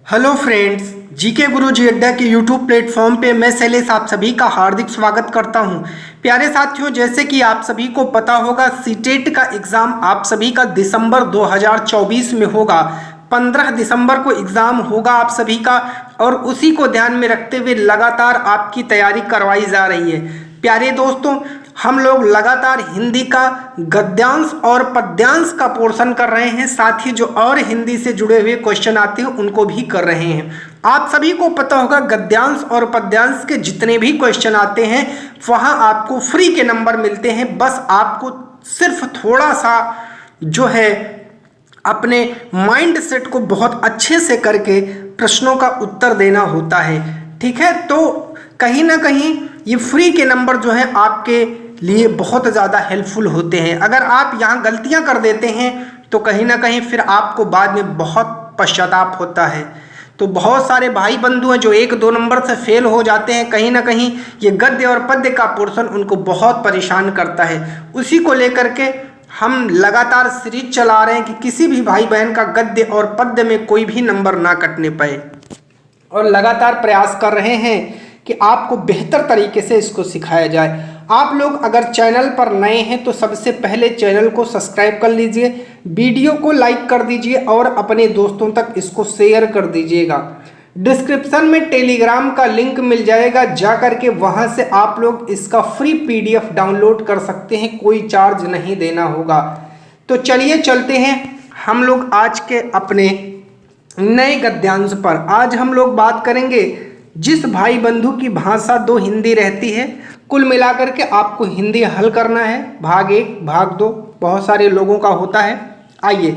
Hello friends, GK गुरुजी अड्डा के YouTube platform पे मैं शैलेश आप सभी का हार्दिक स्वागत करता हूं। प्यारे साथियों, जैसे कि आप सभी को पता होगा, सीटेट का एग्ज़ाम आप सभी का दिसंबर 2024 में होगा। 15 दिसंबर को एग्ज़ाम होगा आप सभी का, और उसी को ध्यान में रखते हुए लगातार आपकी तैयारी करवाई जा रही है। प्यारे दोस्तों, हम लोग लगातार हिंदी का गद्यांश और पद्यांश का पोर्शन कर रहे हैं, साथ ही जो और हिंदी से जुड़े हुए क्वेश्चन आते हैं उनको भी कर रहे हैं। आप सभी को पता होगा, गद्यांश और पद्यांश के जितने भी क्वेश्चन आते हैं वहाँ आपको फ्री के नंबर मिलते हैं। बस आपको सिर्फ थोड़ा सा जो है अपने माइंड सेट को बहुत अच्छे से करके प्रश्नों का उत्तर देना होता है। ठीक है, तो कहीं ना कहीं ये फ्री के नंबर जो है आपके लिए बहुत ज़्यादा हेल्पफुल होते हैं। अगर आप यहाँ गलतियाँ कर देते हैं तो कहीं ना कहीं फिर आपको बाद में बहुत पश्चाताप होता है। तो बहुत सारे भाई बंधु हैं जो 1-2 नंबर से फेल हो जाते हैं। कहीं ना कहीं ये गद्य और पद्य का पोर्शन उनको बहुत परेशान करता है। उसी को लेकर के हम लगातार सीरीज चला रहे हैं कि किसी भी भाई बहन का गद्य और पद्य में कोई भी नंबर ना कटने पाए, और लगातार प्रयास कर रहे हैं कि आपको बेहतर तरीके से इसको सिखाया जाए। आप लोग अगर चैनल पर नए हैं तो सबसे पहले चैनल को सब्सक्राइब कर लीजिए, वीडियो को लाइक कर दीजिए और अपने दोस्तों तक इसको शेयर कर दीजिएगा। डिस्क्रिप्शन में टेलीग्राम का लिंक मिल जाएगा, जा करके वहां से आप लोग इसका फ्री PDF डाउनलोड कर सकते हैं, कोई चार्ज नहीं देना होगा। तो चलिए चलते हैं हम लोग आज के अपने नए गद्यांश पर। आज हम लोग बात करेंगे जिस भाई बंधु की भाषा 2 हिंदी रहती है। कुल मिलाकर के आपको हिंदी हल करना है, भाग 1 भाग 2 बहुत सारे लोगों का होता है। आइए,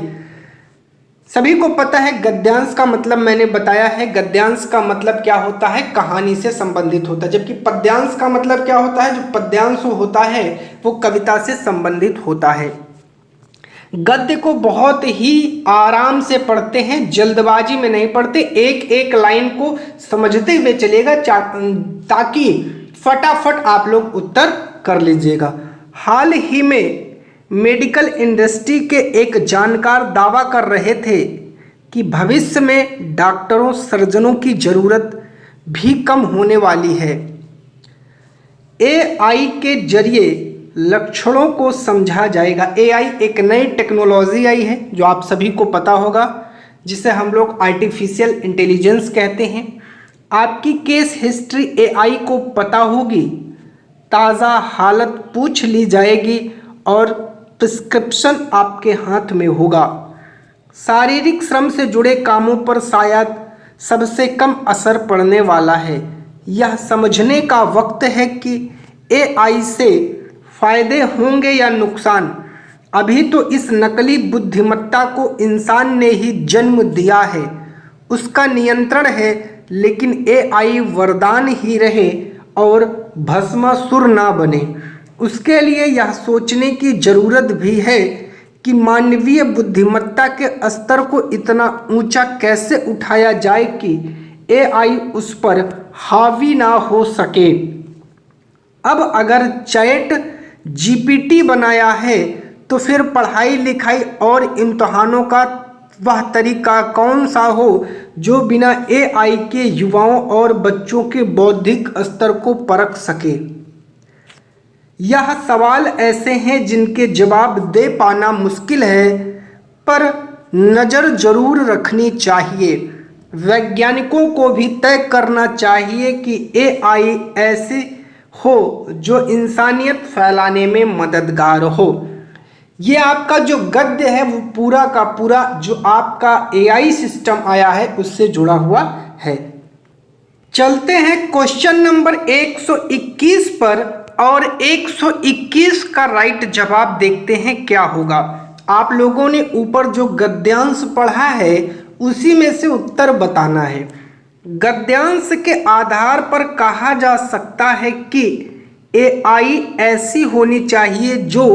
सभी को पता है गद्यांश का मतलब मैंने बताया है। गद्यांश का मतलब क्या होता है? कहानी से संबंधित होता है। जबकि पद्यांश का मतलब क्या होता है? जो पद्यांश होता है वो कविता से संबंधित होता है। गद्य को बहुत ही आराम से पढ़ते हैं, जल्दबाजी में नहीं पढ़ते, एक एक लाइन को समझते हुए चलेगा ताकि फटाफट आप लोग उत्तर कर लीजिएगा। हाल ही में मेडिकल इंडस्ट्री के एक जानकार दावा कर रहे थे कि भविष्य में डॉक्टरों सर्जनों की ज़रूरत भी कम होने वाली है। AI के जरिए लक्षणों को समझा जाएगा। AI एक नई टेक्नोलॉजी आई है जो आप सभी को पता होगा, जिसे हम लोग आर्टिफिशियल इंटेलिजेंस कहते हैं। आपकी केस हिस्ट्री AI को पता होगी, ताज़ा हालत पूछ ली जाएगी और प्रिस्क्रिप्शन आपके हाथ में होगा। शारीरिक श्रम से जुड़े कामों पर शायद सबसे कम असर पड़ने वाला है। यह समझने का वक्त है कि AI से फायदे होंगे या नुकसान। अभी तो इस नकली बुद्धिमत्ता को इंसान ने ही जन्म दिया है, उसका नियंत्रण है, लेकिन AI वरदान ही रहे और भस्मासुर ना बने। उसके लिए यह सोचने की ज़रूरत भी है कि मानवीय बुद्धिमत्ता के स्तर को इतना ऊंचा कैसे उठाया जाए कि AI उस पर हावी ना हो सके। अब अगर चैट GPT बनाया है तो फिर पढ़ाई लिखाई और इम्तहानों का वह तरीका कौन सा हो जो बिना AI के युवाओं और बच्चों के बौद्धिक स्तर को परख सके। यह सवाल ऐसे हैं जिनके जवाब दे पाना मुश्किल है, पर नज़र जरूर रखनी चाहिए। वैज्ञानिकों को भी तय करना चाहिए कि AI ऐसे हो जो इंसानियत फैलाने में मददगार हो। ये आपका जो गद्य है वो पूरा का पूरा जो आपका AI सिस्टम आया है उससे जुड़ा हुआ है। चलते हैं क्वेश्चन नंबर 121 पर, और 121 का राइट जवाब देखते हैं क्या होगा। आप लोगों ने ऊपर जो गद्यांश पढ़ा है उसी में से उत्तर बताना है। गद्यांश के आधार पर कहा जा सकता है कि AI ऐसी होनी चाहिए जो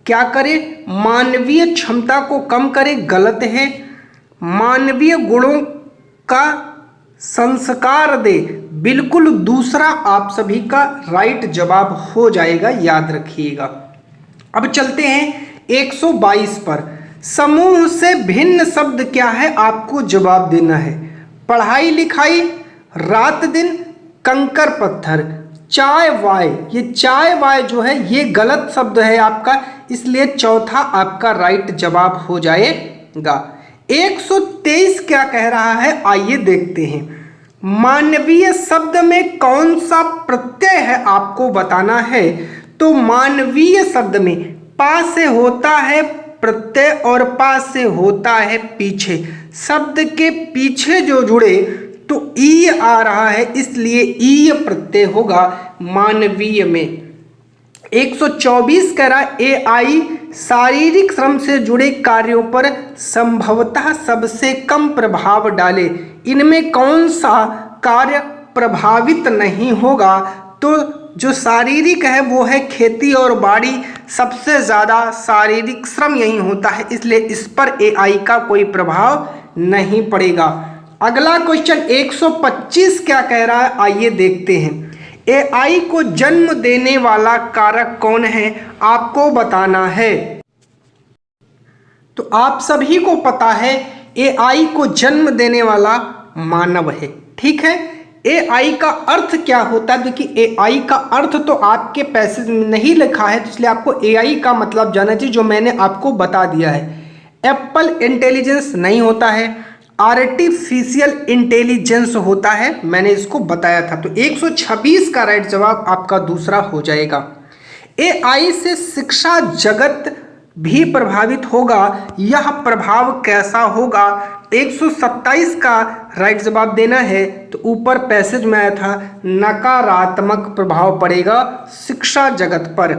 क्या करे? मानवीय क्षमता को कम करे, गलत है। मानवीय गुणों का संस्कार दे, बिल्कुल दूसरा आप सभी का राइट जवाब हो जाएगा, याद रखिएगा। अब चलते हैं 122 पर। समूह से भिन्न शब्द क्या है? आपको जवाब देना है। पढ़ाई लिखाई, रात दिन, कंकर पत्थर, चाय वाय। ये चाय वाय जो है ये गलत शब्द है आपका, इसलिए चौथा आपका राइट जवाब हो जाएगा। 123 क्या कह रहा है, आइए देखते हैं। मानवीय शब्द में कौन सा प्रत्यय है आपको बताना है। तो मानवीय शब्द में पा से होता है प्रत्यय और पा से होता है पीछे। शब्द के पीछे जो जुड़े तो ई आ रहा है, इसलिए ई प्रत्यय होगा मानवीय में। 124 कह रहा है एआई शारीरिक श्रम से जुड़े कार्यों पर संभवतः सबसे कम प्रभाव डाले। इनमें कौन सा कार्य प्रभावित नहीं होगा। तो जो शारीरिक है वो है खेती और बाड़ी, सबसे ज़्यादा शारीरिक श्रम यही होता है, इसलिए इस पर एआई का कोई प्रभाव नहीं पड़ेगा। अगला क्वेश्चन 125 क्या कह रहा है, आइए देखते हैं। एआई को जन्म देने वाला कारक कौन है आपको बताना है। तो आप सभी को पता है एआई को जन्म देने वाला मानव है, ठीक है। एआई का अर्थ क्या होता है, देखिए एआई का अर्थ तो आपके पैसेज में नहीं लिखा है, तो इसलिए आपको एआई का मतलब जानना चाहिए, जो मैंने आपको बता दिया है। एप्पल इंटेलिजेंस नहीं होता है, आर्टिफिशियल इंटेलिजेंस होता है, मैंने इसको बताया था। तो 126 का राइट जवाब आपका दूसरा हो जाएगा। एआई से शिक्षा जगत भी प्रभावित होगा, यह प्रभाव कैसा होगा। 127 का राइट जवाब देना है। तो ऊपर पैसेज में आया था नकारात्मक प्रभाव पड़ेगा शिक्षा जगत पर।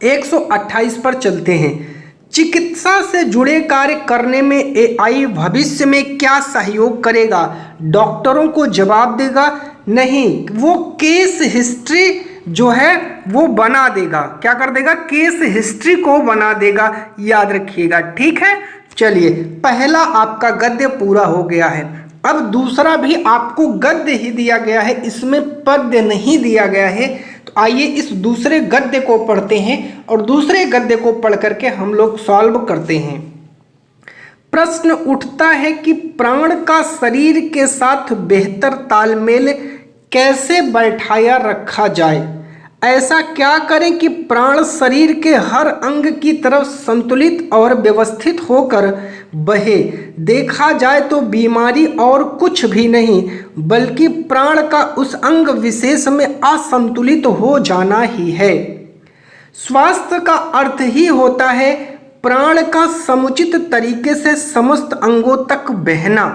128 पर चलते हैं। चिकित्सा से जुड़े कार्य करने में एआई भविष्य में क्या सहयोग करेगा। डॉक्टरों को जवाब देगा नहीं, वो केस हिस्ट्री जो है वो बना देगा। क्या कर देगा, केस हिस्ट्री को बना देगा, याद रखिएगा, ठीक है। चलिए पहला आपका गद्य पूरा हो गया है। अब दूसरा भी आपको गद्य ही दिया गया है, इसमें पद्य नहीं दिया गया है। तो आइए इस दूसरे गद्य को पढ़ते हैं और दूसरे गद्य को पढ़ करके हम लोग सॉल्व करते हैं। प्रश्न उठता है कि प्राण का शरीर के साथ बेहतर तालमेल कैसे बैठाया रखा जाए। ऐसा क्या करें कि प्राण शरीर के हर अंग की तरफ संतुलित और व्यवस्थित होकर बहे। देखा जाए तो बीमारी और कुछ भी नहीं बल्कि प्राण का उस अंग विशेष में असंतुलित हो जाना ही है। स्वास्थ्य का अर्थ ही होता है प्राण का समुचित तरीके से समस्त अंगों तक बहना।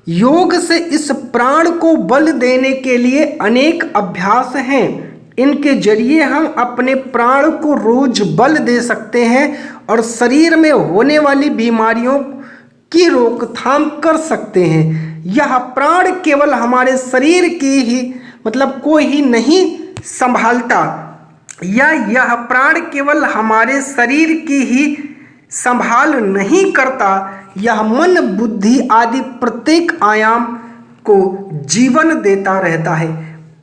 योग से इस प्राण को बल देने के लिए अनेक अभ्यास हैं। इनके जरिए हम अपने प्राण को रोज बल दे सकते हैं और शरीर में होने वाली बीमारियों की रोकथाम कर सकते हैं। यह प्राण केवल हमारे शरीर की ही कोई ही नहीं संभालता, या यह प्राण केवल हमारे शरीर की ही संभाल नहीं करता, यह मन बुद्धि आदि प्रत्येक आयाम को जीवन देता रहता है।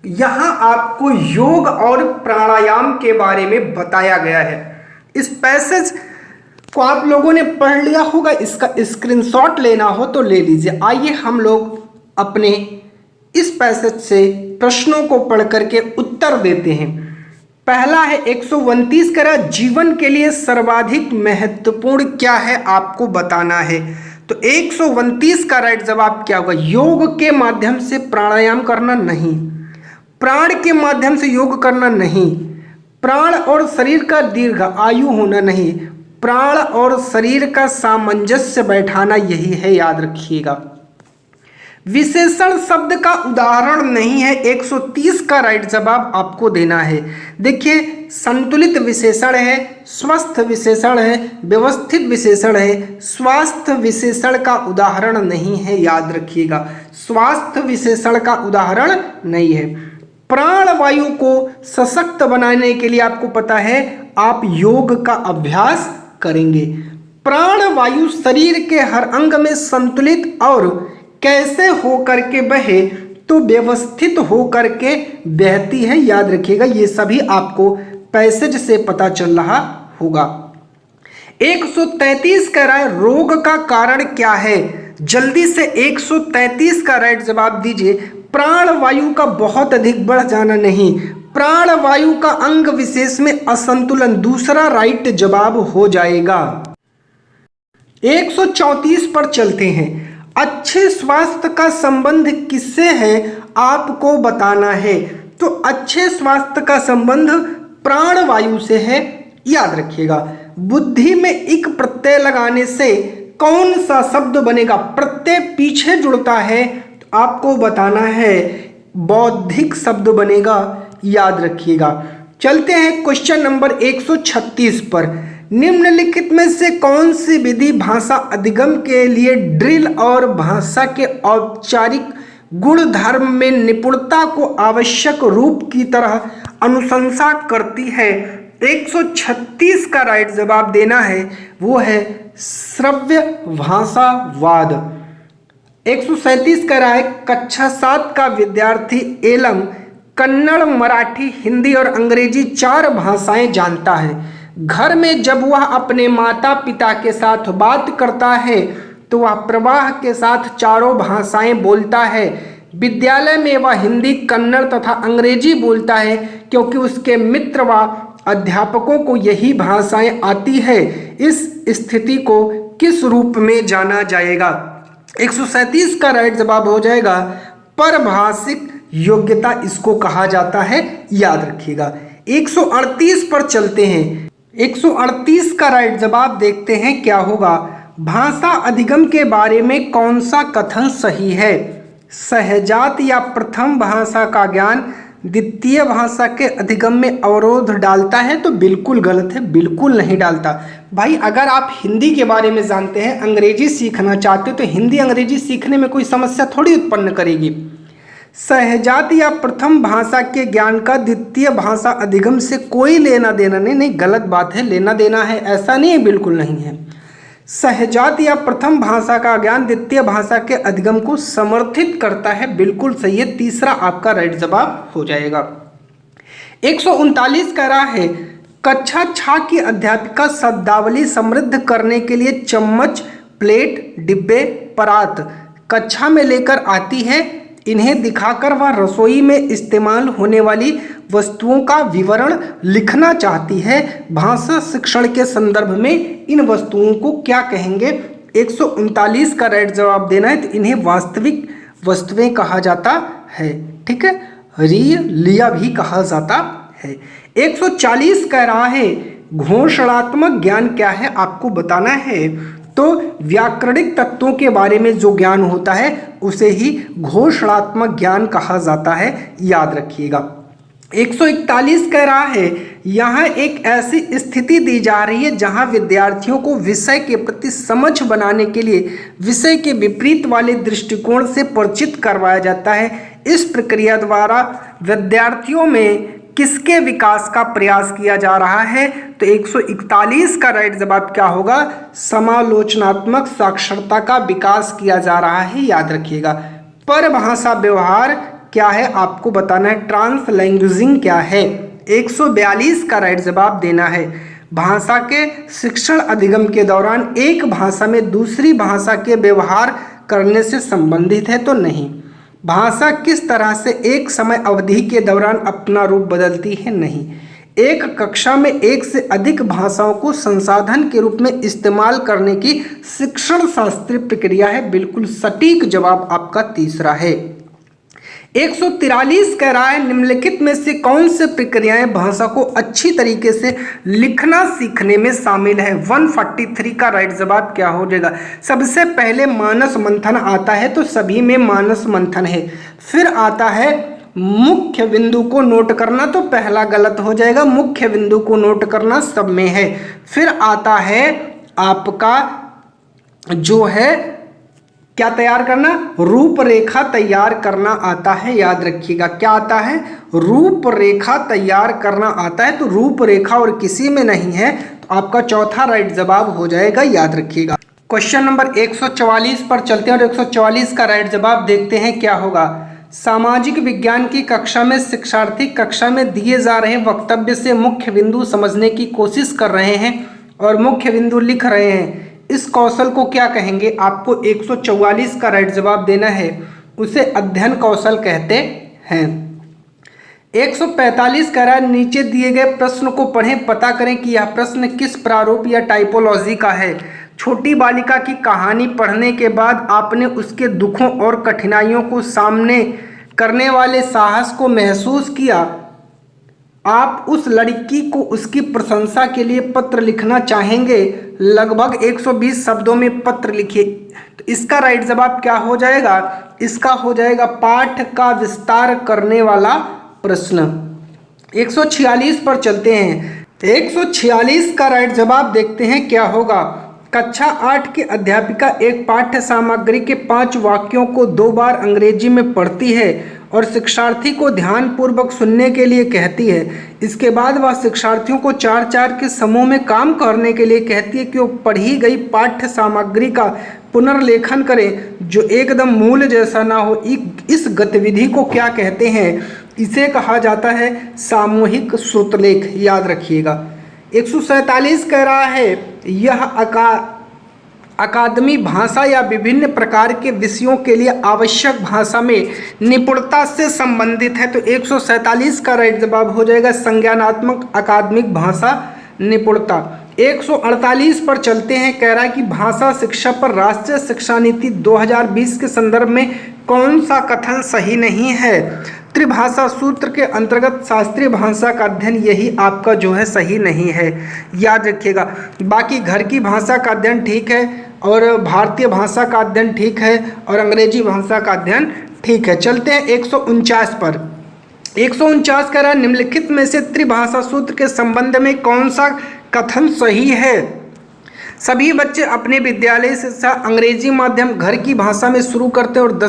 यहाँ आपको योग और प्राणायाम के बारे में बताया गया है। इस पैसेज को आप लोगों ने पढ़ लिया होगा, इसका स्क्रीनशॉट लेना हो तो ले लीजिए। आइए हम लोग अपने इस पैसेज से प्रश्नों को पढ़ करके उत्तर देते हैं। पहला है 129 करा, जीवन के लिए सर्वाधिक महत्वपूर्ण क्या है आपको बताना है। तो 129 का राइट जवाब क्या होगा, योग के माध्यम से प्राणायाम करना नहीं, प्राण के माध्यम से योग करना नहीं, प्राण और शरीर का दीर्घ आयु होना नहीं, प्राण और शरीर का सामंजस्य बैठाना, यही है, याद रखिएगा। विशेषण शब्द का उदाहरण नहीं है, 130 का राइट जवाब आपको देना है। देखिए संतुलित विशेषण है, स्वस्थ विशेषण है, व्यवस्थित विशेषण है, स्वास्थ्य विशेषण का उदाहरण नहीं है, याद रखिएगा, स्वास्थ्य विशेषण का उदाहरण नहीं है। प्राण वायु को सशक्त बनाने के लिए आपको पता है आप योग का अभ्यास करेंगे। प्राण वायु शरीर के हर अंग में संतुलित और कैसे होकर के बहे, तो व्यवस्थित होकर के बहती है, याद रखिएगा। ये सभी आपको पैसेज से पता चल रहा होगा। 133 कह रहा है रोग का कारण क्या है। जल्दी से 133 का राइट जवाब दीजिए। प्राणवायु का बहुत अधिक बढ़ जाना नहीं, प्राणवायु का अंग विशेष में असंतुलन दूसरा राइट जवाब हो जाएगा। 134 पर चलते हैं। अच्छे स्वास्थ्य का संबंध किससे है आपको बताना है। तो अच्छे स्वास्थ्य का संबंध प्राणवायु से है, याद रखिएगा। बुद्धि में इक प्रत्यय लगाने से कौन सा शब्द बनेगा, प्रत्यय पीछे जुड़ता है तो आपको बताना है बौद्धिक शब्द बनेगा, याद रखिएगा। चलते हैं क्वेश्चन नंबर 136 पर। निम्नलिखित में से कौन सी विधि भाषा अधिगम के लिए ड्रिल और भाषा के औपचारिक गुणधर्म में निपुणता को आवश्यक रूप की तरह अनुशंसा करती है। 136 का राइट जवाब देना है, वो है श्रव्य भाषावाद। 137 का राय कक्षा 7 का विद्यार्थी एलम कन्नड़, मराठी, हिंदी और अंग्रेजी 4 भाषाएं जानता है। घर में जब वह अपने माता पिता के साथ बात करता है तो वह प्रवाह के साथ चारों भाषाएं बोलता है। विद्यालय में वह हिंदी, कन्नड़ तथा अंग्रेजी बोलता है क्योंकि उसके मित्र व अध्यापकों को यही भाषाएं आती है। इस स्थिति को किस रूप में जाना जाएगा। 137 का राइट जवाब हो जाएगा परभाषिक योग्यता, इसको कहा जाता है, याद रखिएगा। 138 पर चलते हैं। 138 का राइट जवाब देखते हैं क्या होगा। भाषा अधिगम के बारे में कौन सा कथन सही है। सहजात या प्रथम भाषा का ज्ञान द्वितीय भाषा के अधिगम में अवरोध डालता है, तो बिल्कुल गलत है, बिल्कुल नहीं डालता। भाई अगर आप हिंदी के बारे में जानते हैं, अंग्रेजी सीखना चाहते हो तो हिंदी अंग्रेजी सीखने में कोई समस्या थोड़ी उत्पन्न करेगी। सहजात या प्रथम भाषा के ज्ञान का द्वितीय भाषा अधिगम से कोई लेना देना नहीं, गलत बात है, लेना देना है ऐसा नहीं है, बिल्कुल नहीं है। सहजात या प्रथम भाषा का ज्ञान द्वितीय भाषा के अधिगम को समर्थित करता है, बिल्कुल सही है, तीसरा आपका राइट जवाब हो जाएगा। 139 कह रहा है कक्षा 6 की अध्यापिका शब्दावली समृद्ध करने के लिए चम्मच, प्लेट, डिब्बे, परात कक्षा में लेकर आती है। इन्हें दिखाकर वह रसोई में इस्तेमाल होने वाली वस्तुओं का विवरण लिखना चाहती है। भाषा शिक्षण के संदर्भ में इन वस्तुओं को क्या कहेंगे। 139 का राइट जवाब देना है, तो इन्हें वास्तविक वस्तुएं कहा जाता है, ठीक है, लिया भी कहा जाता है। 140 कह रहा है घोषणात्मक ज्ञान क्या है आपको बताना है। तो व्याकरणिक तत्वों के बारे में जो ज्ञान होता है उसे ही घोषणात्मक ज्ञान कहा जाता है, याद रखिएगा। 141 कह रहा है यहाँ एक ऐसी स्थिति दी जा रही है जहाँ विद्यार्थियों को विषय के प्रति समझ बनाने के लिए विषय के विपरीत वाले दृष्टिकोण से परिचित करवाया जाता है। इस प्रक्रिया द्वारा विद्यार्थियों में किसके विकास का प्रयास किया जा रहा है। तो 141 का राइट जवाब क्या होगा, समालोचनात्मक साक्षरता का विकास किया जा रहा है, याद रखिएगा। परभाषा व्यवहार क्या है आपको बताना है, ट्रांसलैंग्वेजिंग क्या है। 142 का राइट जवाब देना है भाषा के शिक्षण अधिगम के दौरान एक भाषा में दूसरी भाषा के व्यवहार करने से संबंधित है, तो नहीं। भाषा किस तरह से एक समय अवधि के दौरान अपना रूप बदलती है, नहीं। एक कक्षा में एक से अधिक भाषाओं को संसाधन के रूप में इस्तेमाल करने की शिक्षण शास्त्रीय प्रक्रिया है, बिल्कुल सटीक जवाब आपका तीसरा है। 143 कह रहा है निम्नलिखित में से कौन से प्रक्रियाएं भाषा को अच्छी तरीके से लिखना सीखने में शामिल है। 143 का राइट जवाब क्या हो जाएगा। सबसे पहले मानस मंथन आता है, तो सभी में मानस मंथन है। फिर आता है मुख्य बिंदु को नोट करना, तो पहला गलत हो जाएगा, मुख्य बिंदु को नोट करना सब में है। फिर आता है आपका जो है क्या तैयार करना, रूपरेखा तैयार करना आता है, याद रखिएगा। क्या आता है, रूपरेखा तैयार करना आता है। तो रूपरेखा और किसी में नहीं है, तो आपका चौथा राइट जवाब हो जाएगा, याद रखिएगा। क्वेश्चन नंबर 144 पर चलते हैं और 144 का राइट जवाब देखते हैं क्या होगा। सामाजिक विज्ञान की कक्षा में शिक्षार्थी कक्षा में दिए जा रहे वक्तव्य से मुख्य बिंदु समझने की कोशिश कर रहे हैं और मुख्य बिंदु लिख रहे हैं। इस कौशल को क्या कहेंगे? आपको 144 का राइट जवाब देना है। उसे अध्ययन कौशल कहते हैं। 145 कह रहा है नीचे दिए गए प्रश्न को पढ़ें, पता करें कि यह प्रश्न किस प्रारूप या टाइपोलॉजी का है। छोटी बालिका की कहानी पढ़ने के बाद आपने उसके दुखों और कठिनाइयों को सामने करने वाले साहस को महसूस किया। आप उस लड़की को उसकी प्रशंसा के लिए पत्र लिखना चाहेंगे। लगभग 120 शब्दों में पत्र लिखिए। तो इसका राइट जवाब क्या हो जाएगा? इसका हो जाएगा पाठ का विस्तार करने वाला प्रश्न। 146 पर चलते हैं। 146 का राइट जवाब देखते हैं क्या होगा। कक्षा 8 की अध्यापिका एक पाठ्य सामग्री के 5 वाक्यों को 2 बार अंग्रेजी में पढ़ती है और शिक्षार्थी को ध्यानपूर्वक सुनने के लिए कहती है। इसके बाद वह शिक्षार्थियों को 4-4 के समूह में काम करने के लिए कहती है कि वो पढ़ी गई पाठ्य सामग्री का पुनर्लेखन करें जो एकदम मूल जैसा ना हो। इस गतिविधि को क्या कहते हैं? इसे कहा जाता है सामूहिक श्रुतलेख। याद रखिएगा। 147 कह रहा है यह अकादमी भाषा या विभिन्न प्रकार के विषयों के लिए आवश्यक भाषा में निपुणता से संबंधित है। तो 147 का राइट जवाब हो जाएगा संज्ञानात्मक अकादमिक भाषा निपुणता। 148 पर चलते हैं। कह रहा है कि भाषा शिक्षा पर राष्ट्रीय शिक्षा नीति 2020 के संदर्भ में कौन सा कथन सही नहीं है? त्रिभाषा सूत्र के अंतर्गत शास्त्रीय भाषा का अध्ययन यही आपका जो है सही नहीं है। याद रखिएगा। बाकी घर की भाषा का अध्ययन ठीक है और भारतीय भाषा का अध्ययन ठीक है और अंग्रेजी भाषा का अध्ययन ठीक है। चलते हैं 149 पर। 149 कह रहा है निम्नलिखित में से त्रिभाषा सूत्र के संबंध में कौन सा कथन सही है? सभी बच्चे अपने विद्यालय शिक्षा अंग्रेजी माध्यम घर की भाषा में शुरू करते हैं और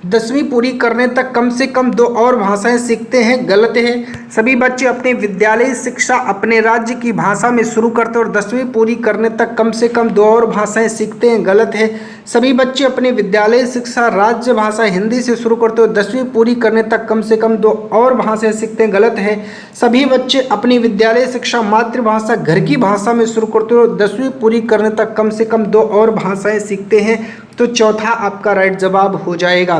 10वीं पूरी करने तक कम से कम 2 और भाषाएं सीखते हैं। गलत है। सभी बच्चे अपने विद्यालय शिक्षा अपने राज्य की भाषा में शुरू करते हैं और 10वीं पूरी करने तक कम से कम 2 और भाषाएं सीखते हैं। गलत है। सभी बच्चे अपने विद्यालय शिक्षा राज्य भाषा हिंदी से शुरू करते हैं और 10वीं पूरी करने तक कम से कम 2 और भाषाएं सीखते हैं। गलत है। सभी बच्चे अपनी विद्यालय शिक्षा मातृभाषा घर की भाषा में शुरू करते हैं और 10वीं पूरी करने तक कम से कम 2 और भाषाएं सीखते हैं। तो चौथा आपका राइट जवाब हो जाएगा।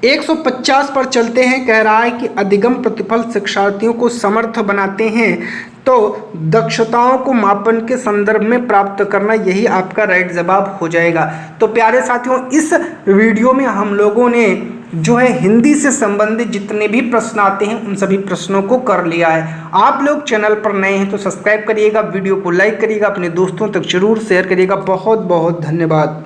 150 पर चलते हैं। कह रहा है कि अधिगम प्रतिफल शिक्षार्थियों को समर्थ बनाते हैं तो दक्षताओं को मापन के संदर्भ में प्राप्त करना यही आपका राइट जवाब हो जाएगा। तो प्यारे साथियों, इस वीडियो में हम लोगों ने जो है हिंदी से संबंधित जितने भी प्रश्न आते हैं उन सभी प्रश्नों को कर लिया है। आप लोग चैनल पर नए हैं तो सब्सक्राइब करिएगा, वीडियो को लाइक करिएगा, अपने दोस्तों तक जरूर शेयर करिएगा। बहुत बहुत धन्यवाद।